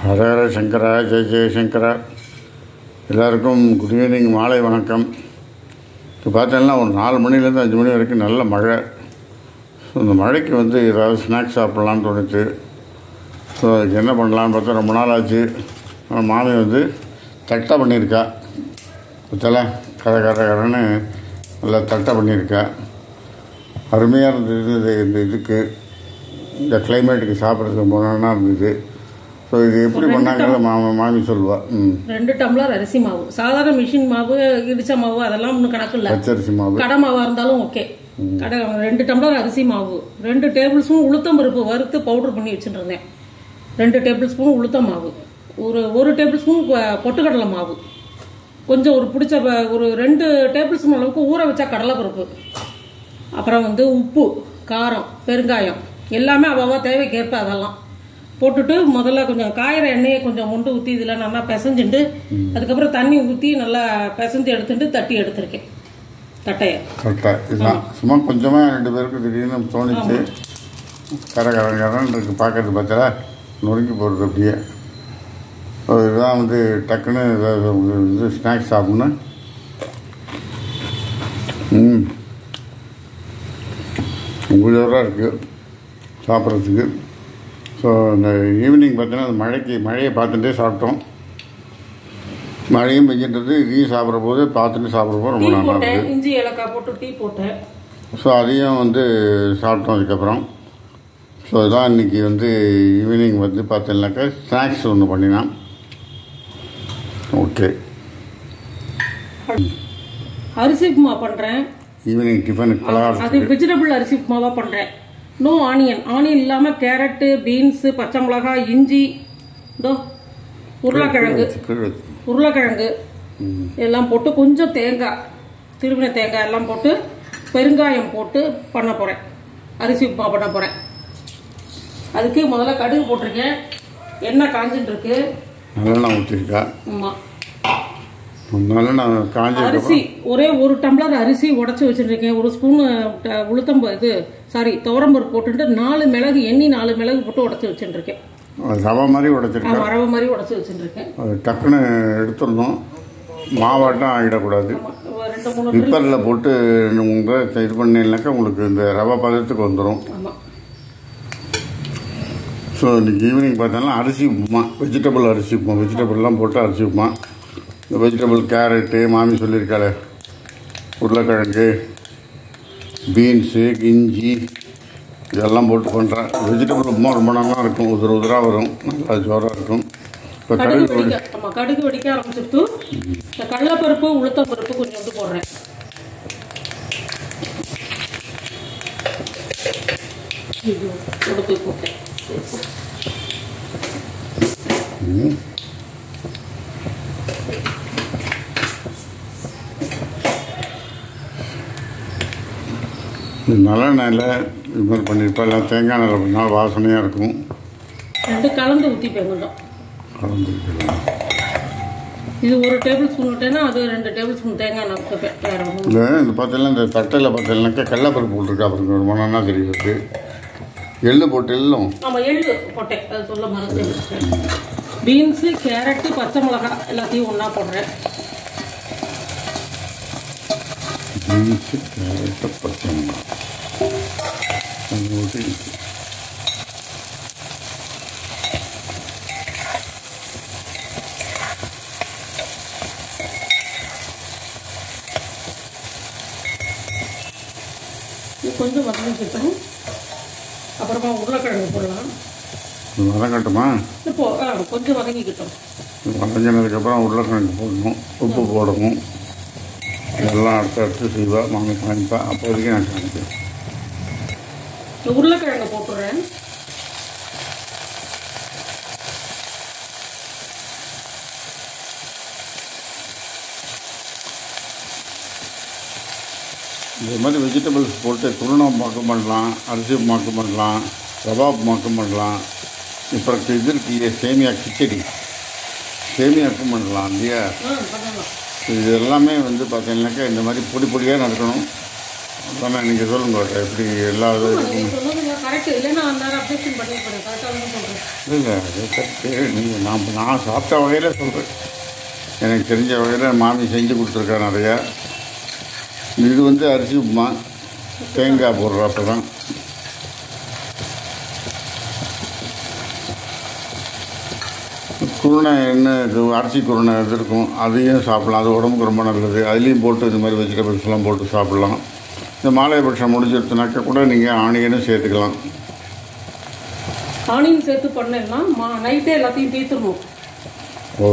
ஹரஹர சங்கரா ஜெய ஜெயசங்கரா. எல்லாருக்கும் good evening, மாலை வணக்கம். இப்போ பார்த்தீங்கன்னா ஒரு 4 மணிலேருந்து 5 மணி வரைக்கும் நல்ல மழை. ஸோ இந்த மழைக்கு ஏதாவது ஸ்நாக்ஸ் சாப்பிட்லான்னு தோணுச்சு. ஸோ அதுக்கு என்ன பண்ணலான்னு பார்த்தா ரொம்ப நாள் ஆச்சு. மாமி தட்டை பண்ணியிருக்கா. பத்தல கரன்னு நல்லா தட்டை பண்ணியிருக்கா. அருமையாக இருந்தது. இந்த இதுக்கு இந்த கிளைமேட்டுக்கு சாப்பிட்றதுக்கு ரொம்ப நல்லா இருந்தது. ஸோ இது எப்படி பண்ணாங்க மாமி சொல்லுவா. 2 டம்ளர் அரிசி மாவு, சாதாரண மிஷின் மாவு, இடிச்ச மாவு அதெல்லாம் ஒன்றும் கணக்கு இல்லை. பச்சரிசி மாவு, கடை மாவாக இருந்தாலும் ஓகே. 2 டம்ளர் அரிசி மாவு, 2 டேபிள் ஸ்பூன் உளுத்தம் பருப்பு வறுத்து பவுடர் பண்ணி வச்சுருந்தேன். 2 டேபிள் ஸ்பூன் உளுத்தம் மாவு, ஒரு டேபிள் ஸ்பூன் பொட்டுக்கடலை மாவு, கொஞ்சம் பிடிச்ச ஒரு 2 டேபிள் ஸ்பூன் அளவுக்கு ஊற வச்சா கடலைப்பருப்பு, அப்புறம் உப்பு, காரம், பெருங்காயம் எல்லாமே அவ்வளவா தேவைக்கேற்ப அதெல்லாம் போட்டுட்டு முதல்ல கொஞ்சம் காயிற எண்ணெயை கொஞ்சம் முண்டு ஊற்றி இதில் நல்லா பிசைஞ்சுட்டு அதுக்கப்புறம் தண்ணி ஊற்றி நல்லா பிசைஞ்சு எடுத்துட்டு தட்டி எடுத்திருக்கேன். தட்டையை இதுதான் சும்மா கொஞ்சமாக 2 பேருக்கு திடீர்னு தோணிச்சு. கரன்னு இருக்கு பார்க்கறது பார்த்தா நொறுங்கி போடுறது அப்படியே. இதுதான் டக்குன்னு இது ஸ்நாக்ஸ் சாப்பிட்ணும். உங்களோட இருக்குது சாப்பிட்றதுக்கு. ஸோ இந்த ஈவினிங் பார்த்தீங்கன்னா அந்த மழையை பார்த்துட்டே சாப்பிட்டோம். மழையும் பெஞ்சின்றது, இதையும் சாப்பிட்ற போது பார்த்துட்டு சாப்பிட்ற போது ரொம்ப நல்லா இருக்குது. இஞ்சி ஏலக்காய் போட்டு டீ போட்டேன். ஸோ அதையும் சாப்பிட்டோம் அதுக்கப்புறம். ஸோ இதான் இன்றைக்கி ஈவினிங் பார்த்தீங்கன்னாக்கா ஸ்நாக்ஸ் ஒன்று பண்ணினான். ஓகே, அரிசி உப்புமா பண்ணுறேன். ஈவினிங் டிஃபனுக்கு பலகாரம். அது வெஜிடபிள் அரிசி உப்புமாவாக பண்ணுறேன். நோ ஆனியன் இல்லாமல் கேரட்டு, பீன்ஸு, பச்சை மிளகாய், இஞ்சி, உருளைக்கிழங்கு எல்லாம் போட்டு கொஞ்சம் தேங்காய், திருவின தேங்காய் எல்லாம் போட்டு பெருங்காயம் போட்டு பண்ண போகிறேன். அரிசி உப்புமா பண்ண போகிறேன். அதுக்கு முதல்ல கடுகு போட்டிருக்கேன். எண்ணெய் காஞ்சிட்டு இருக்கு. நல்லெண்ணெய் ஊற்றிருக்கா. ஆமாம், அரிசி ஒரே 1 டம்ளர் அரிசி உடச்சி வச்சுருக்கேன். 1 ஸ்பூன் துவரம்பருப்பு போட்டுட்டு 4 மிளகு, 4 மிளகு போட்டு உடச்சி வச்சுருக்கேன். ரவை மாதிரி உடச்சிருக்கேன். ரவை மாதிரி உடச்சி வச்சுருக்கேன். டக்குன்னு எடுத்துடணும், மாவாட்டம் ஆகிடக்கூடாது. குக்கரில் போட்டு இது பண்ணினாக்கா உங்களுக்கு இந்த ரவை பதத்துக்கு வந்துடும். ஸோ இன்றைக்கி ஈவினிங் பார்த்தோன்னா அரிசி உப்புமா, வெஜிடபிள் அரிசி உப்புமா, வெஜிடபிள்லாம் போட்டு அரிசி உப்புமா. இந்த வெஜிடபிள் கேரட்டு மாமி சொல்லியிருக்காளே, உருளைக்கிழங்கு, பீன்ஸு, இஞ்சி இதெல்லாம் போட்டு பண்ணுறேன். வெஜிடபிள் உப்புமா ரொம்ப நல்லா இருக்கும். உதிராக வரும், நல்லா ஜோராக இருக்கும். இப்போ கடுகு வெடிக்க ஆரம்பிச்சுட்டு இந்த கடலைப்பருப்பு, உளுத்தம் பருப்பு கொஞ்சம் போடுறேன். போட்டேன். நல்லெண்ணெயில் இது மாதிரி பண்ணியிருப்பா. எல்லாம் தேங்காய் எண்ணெயில் பண்ணால் வாசனையாக இருக்கும். 2 கலந்து ஊற்றிப்பேன். கொஞ்சம் கலந்து இது 1 டேபிள் ஸ்பூன் விட்டேன்னா அது 2 டேபிள் ஸ்பூன் தேங்காய் எண்ணெய் ஊற்றிப்பேன். இல்லை, இது பார்த்தீங்கன்னா இந்த தட்டையில் பார்த்தீங்கன்னாக்கா கடலைப்பருப்பு போட்டிருக்கா. அப்புறம் ரொம்ப நல்லா தெரியுது. எள்ளு போட்டு ஆமாம், எள்ளு போட்டேன். அது சொல்ல மறந்துட்டேன். பீன்ஸு, கேரட்டு, பச்சை மிளகாய் எல்லாத்தையும் ஒன்றா போடுறேன். பீன்ஸு, கேரட்டு, பச்சை மிளகாய் போட்டு கொஞ்சம் வதங்கிக்கிட்டோம். அப்புறமா உருளைக்கிழங்கு போடலாம். வதங்கட்டுமா? இப்போ கொஞ்சம் வதங்கிக்கிட்டோம். வதங்கினதுக்கப்புறம் உருளைக்கிழங்கு போடணும், உப்பு போடணும். இதெல்லாம் அடுத்து செய்வா மாமி காமிப்பா. அப்போதைக்கு நான் காமிப்பேன். உருளைக்கிழங்கு போட்டுடுறேன். இந்த மாதிரி வெஜிடபிள்ஸ் போட்டு துருணமாக்கம் பண்ணலாம், அரிசி உப்புமாக்கம் பண்ணலாம், ரவா உப்புமாக்கம் பண்ணலாம். இப்போ இது இருக்கு சேமியா கிச்சடி, சேமியாக்கும் பண்ணலாம் இல்லையா? இது எல்லாமே பார்த்தீங்கன்னாக்கா இந்த மாதிரி பொடி பொடியாக நடக்கணும். அதான் நீங்கள் சொல்லுங்க எப்படி எல்லா இதுவும் நீங்கள் சொன்னது கரெக்டு. இல்லைன்னா அந்த நேரம் அப்டேஷன் பண்ணியிருப்பேன். கரெக்டாக தான் சொல்கிறேன். இல்லை அது கரெக்டு. நீங்கள் நான் சாப்பிட்ட வகையில் சொல்கிறேன். எனக்கு தெரிஞ்ச வகையில் மாமி செஞ்சு கொடுத்துருக்கா நிறையா. இது வந்து அரிசி உப்புமா தேங்காய் போடுறப்ப தான். குருணை எண்ணெய் அரிசி குருணை இது இருக்கும், அதையும் சாப்பிட்லாம். அது உடம்புக்கு ரொம்ப நல்லது. அதுலேயும் போட்டு இது மாதிரி வெஜிடபிள்ஸ்லாம் போட்டு சாப்பிட்லாம். இந்த மாலைபட்சம் முடிஞ்சிருச்சுனாக்கா கூட நீங்கள் ஆனியனும் சேர்த்துக்கலாம். ஆனியன் சேர்த்து பண்ணேன்னா நைட்டே எல்லாத்தையும் தீர்த்துடணும். ஓ,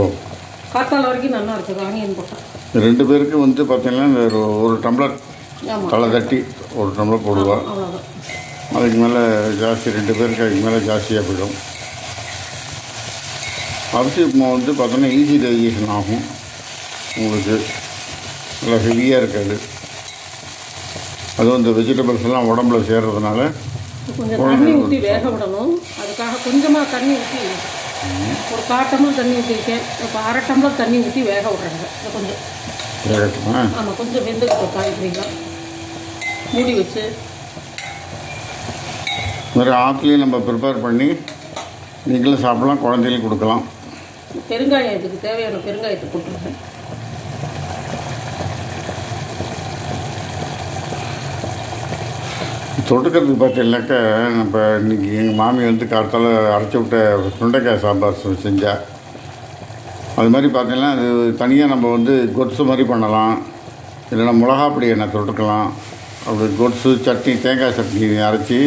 காத்தால வரைக்கும் நல்லா இருக்குது ஆனியன் போட்டால். 2 பேருக்கு வந்து பார்த்தீங்கன்னா இந்த ஒரு டம்ளர் ஆமாம், தலை தட்டி 1 டம்ளர் போடுவா. அவ்வளோதான். அதுக்கு மேலே ஜாஸ்தி 2 பேருக்கு அதுக்கு மேலே ஜாஸ்தியாக போயிடும். அரிசி உப்புமா வந்து பார்த்தோன்னா ஈஸி டைஜஷன் ஆகும். உங்களுக்கு நல்லா ஹெவியாக இருக்காது. அதுவும் இந்த வெஜிடபிள்ஸ் எல்லாம் உடம்புல சேர்றதுனால கொஞ்சம் தண்ணி ஊற்றி வேக விடணும். அதுக்காக கொஞ்சமாக தண்ணி ஊற்றி ஒரு 1/4 டம்ளர் தண்ணி ஊற்றிருக்கேன். இப்போ 1/2 டம்ளர் தண்ணி ஊற்றி வேக விட்றாங்க. கொஞ்சம் வேகட்டுமா? ஆமாம், கொஞ்சம் வெந்துக்கிட்டு காய்கறிலாம் மூடி வச்சு வேறு ஆற்றுலையும் நம்ம ப்ரிப்பேர் பண்ணி நீங்களும் சாப்பிட்லாம், குழந்தைகளும் கொடுக்கலாம். பெருங்காயம் இதுக்கு தேவையான பெருங்காயத்தை போட்டுருக்கேன். தொட்டுக்கிறதுக்கு பார்த்தீங்கன்னாக்கா நம்ம இன்றைக்கி எங்கள் மாமி வந்து காலத்தால் அரைச்சி விட்ட சுண்டைக்காய் சாம்பார் செஞ்சா. அது மாதிரி பார்த்தீங்கன்னா அது தனியாக நம்ம வந்து கொத்து மாதிரி பண்ணலாம். இல்லைன்னா மிளகாப்பொடி எண்ணெய் தொட்டுக்கலாம். அப்படி கொத்து சட்னி, தேங்காய் சட்னி அரைச்சி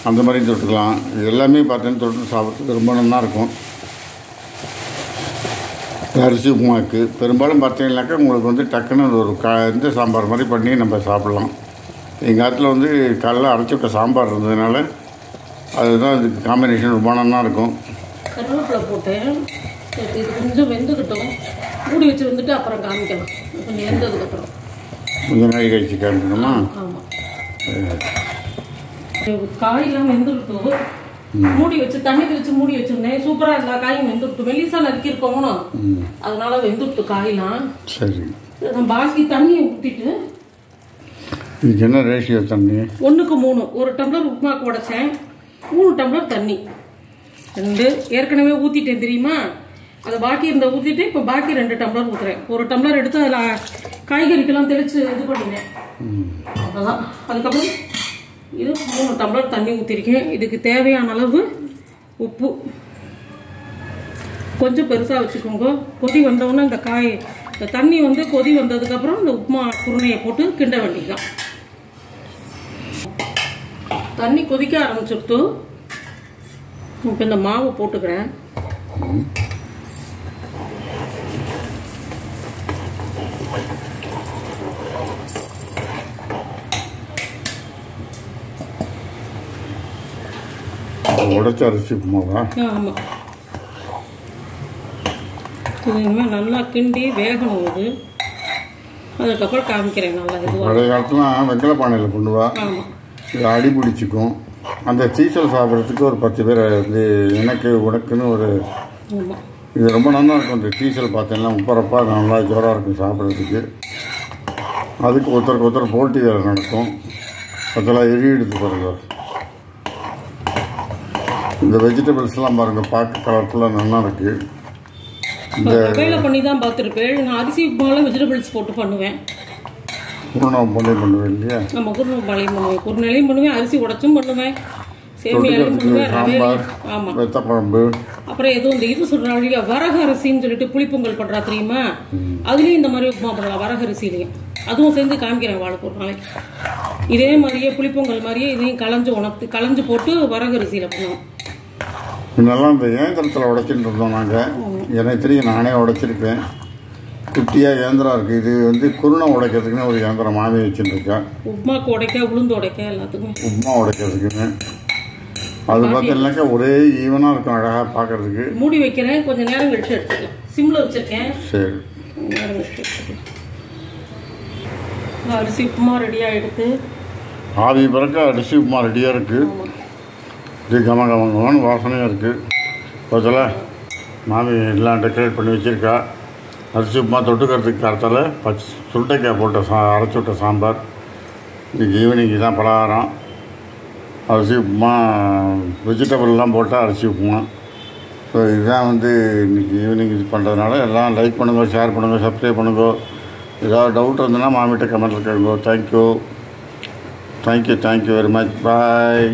அந்த மாதிரி தொட்டுக்கலாம். இது எல்லாமே பார்த்தீங்கன்னா தொட்டு சாப்பிட்றதுக்கு ரொம்ப நல்லா இருக்கும். அரிசி உப்புமாக்கு பெரும்பாலும் பார்த்தீங்கன்னாக்கா உங்களுக்கு வந்து டக்குன்னு ஒரு இந்த சாம்பார் மாதிரி பண்ணி நம்ம சாப்பிட்லாம். எங்கள் இடத்துல வந்து காலைல அரைச்சி விட்ட சாம்பார் இருந்ததுனால அதுதான் இதுக்கு காம்பினேஷன் ரொம்ப நல்லா இருக்கும். கருவேப்பிலை போட்டேன். இது கொஞ்சம் வெந்துக்கிட்டோம். மூடி வச்சு வந்துட்டு அப்புறம் காமிக்கலாம். கொஞ்சம் வெந்ததுக்கப்புறம் கொஞ்சம் நாள் கழிச்சு காமிக்கணுமா? ஆமாம், காயெல்லாம் வெந்துக்கிட்டோம். மூடி வச்சு தண்ணி தெளிச்சு மூடி வச்சிருந்தேன். சூப்பராக எல்லா காயும் வெந்துவிட்டு மெல்லிசா நறுக்கிருக்கோம்னா அதனால வெந்துவிட்டு காயெல்லாம். சரி, பாக்கி தண்ணியை ஊற்றிட்டு இதுக்கு என்ன ரேஷியோ தண்ணி? 1:3. 1 டம்ளர் உப்புமாக்கு உடைச்சேன். 3 டம்ளர் தண்ணி 2 ஏற்கனவே ஊற்றிட்டேன் தெரியுமா. அதை பாக்கி இருந்த ஊற்றிட்டு இப்போ பாக்கி 2 டம்ளர் ஊற்றுறேன். 1 டம்ளர் எடுத்து அதில் காய்கறிக்கெல்லாம் தெளித்து இது பண்ணினேன். அதான் அதுக்கப்புறம் இது 3 டம்ளர் தண்ணி ஊற்றிருக்கேன். இதுக்கு தேவையான அளவு உப்பு கொஞ்சம் பெருசாக வச்சுக்கோங்க. கொதி வந்தவுடனே இந்த தண்ணி வந்து கொதி வந்ததுக்கப்புறம் இந்த உப்புமா குருணையை போட்டு கிண்ட வேண்டியதுதான். தண்ணி கொதிக்க ஆரம்பிச்சுட்டு இப்போ இந்த மாவை போட்டுக்கிறேன். உடைச்ச அரிசி உப்புமாவா? ஆமாம், இது இனிமேல் நல்லா கிண்டி வேகணும். இது அதுக்கப்புறம் காமிக்கிறேன். நல்லா இதுவாக பழைய காலத்துலாம் வெங்கல பானையில் பண்ணுவா. ஆமாம், இது அடி பிடிச்சிக்கும். அந்த சீசல் சாப்பிட்றதுக்கு ஒரு 10 பேர் வந்து எனக்கு உனக்குன்னு ஒரு ஆமாம், இது ரொம்ப நல்லா இருக்கும். இந்த சீசல் பார்த்தீங்கன்னா உப்பரப்பாக நல்லா ஜோராக இருக்கும் சாப்பிட்றதுக்கு. அதுக்கு ஒருத்தருக்கு போட்டி வேலை நடக்கும். அதெல்லாம் எரியிடுது பாருங்க. இந்த வெஜிடபிள்ஸ்லாம் பாருங்கள், பார்க்க கலர்ஃபுல்லாக நல்லா இருக்குது. இந்த வகையில் பண்ணி தான் பார்த்துருப்பேன். நான் அரிசி உப்புமாவில் வெஜிடபிள்ஸ் போட்டு பண்ணுவேன். குருணை பண்ணுவேன் இல்லையா? நம்ம குருணை பாலையும் பண்ணுவேன், குருணையிலையும் பண்ணுவேன், அரிசி உடைச்சும் பண்ணுவேன், சேமியாலையும் பண்ணுவேன், சாம்பார், ஆமாம், வெத்த குழம்பு. அப்புறம் எதுவும் இந்த இது சொல்கிறாங்க வரகு அரிசின்னு சொல்லிட்டு புளிப்பொங்கல் பண்ணுறா தெரியுமா. அதுலேயும் இந்த மாதிரி உப்புமா பண்ணலாம் வரகு அரிசிலையும். அதுவும் செஞ்சு காமிக்கிறேன் வாழைக்கு ஒரு நாளைக்கு. இதே மாதிரியே புளிப்பொங்கல் மாதிரியே இதையும் களைஞ்சு போட்டு வரகு அரிசியில் பண்ணுவோம். நல்லா இந்த இயந்திரத்தில் உடைச்சிட்டு இருந்தோம் நாங்கள். எனக்கு தெரியும், நானே உடைச்சிருப்பேன். குட்டியாக இயந்திரம் இருக்குது. இது வந்து குருணை உடைக்கிறதுக்குன்னு ஒரு இயந்திரம் மாமி வச்சுருக்கேன். உப்புமாக்கு உடைக்க, உளுந்து உடைக்க, எல்லாத்துக்கும் உப்புமா உடைக்கிறதுக்குன்னு. அது பார்த்தீங்கன்னாக்கா ஒரே ஈவனாக இருக்கும், அழகாக பார்க்குறதுக்கு. மூடி வைக்கிறேன், கொஞ்சம் நேரம் கழிச்சு எடுத்துக்கலாம். சிம்மில் வச்சுருக்கேன். சரி, நேரம் கழிச்சு எடுத்துக்கலாம். அரிசி உப்புமா ரெடியாக எடுத்து ஆவி பிறக்க அரிசி உப்புமா ரெடியாக இருக்குது. இது கமகமகமான வாசனையாக இருக்குது. பார்த்தல மாமி எல்லாம் டெக்கரேட் பண்ணி வச்சுருக்கா. அரிசி உப்புமா தொட்டுக்கிறதுக்கு காலத்தால் சுண்டைக்காய் போட்ட அரைச்சி விட்ட சாம்பார், இன்றைக்கி ஈவினிங் தான் பலகாரம். அரிசி உப்புமா, வெஜிடபிள்லாம் போட்டால் அரிசி உப்புமா. ஸோ இதுதான் வந்து இன்றைக்கி ஈவினிங் இது பண்ணுறதுனால எல்லாம் லைக் பண்ணுங்கள், ஷேர் பண்ணுங்கள், சப்ஸ்கிரைப் பண்ணுங்கள். ஏதாவது டவுட் இருந்ததுன்னா மாமிகிட்ட கமெண்ட்டில் கேளுங்க. Thank you very much. பாய்.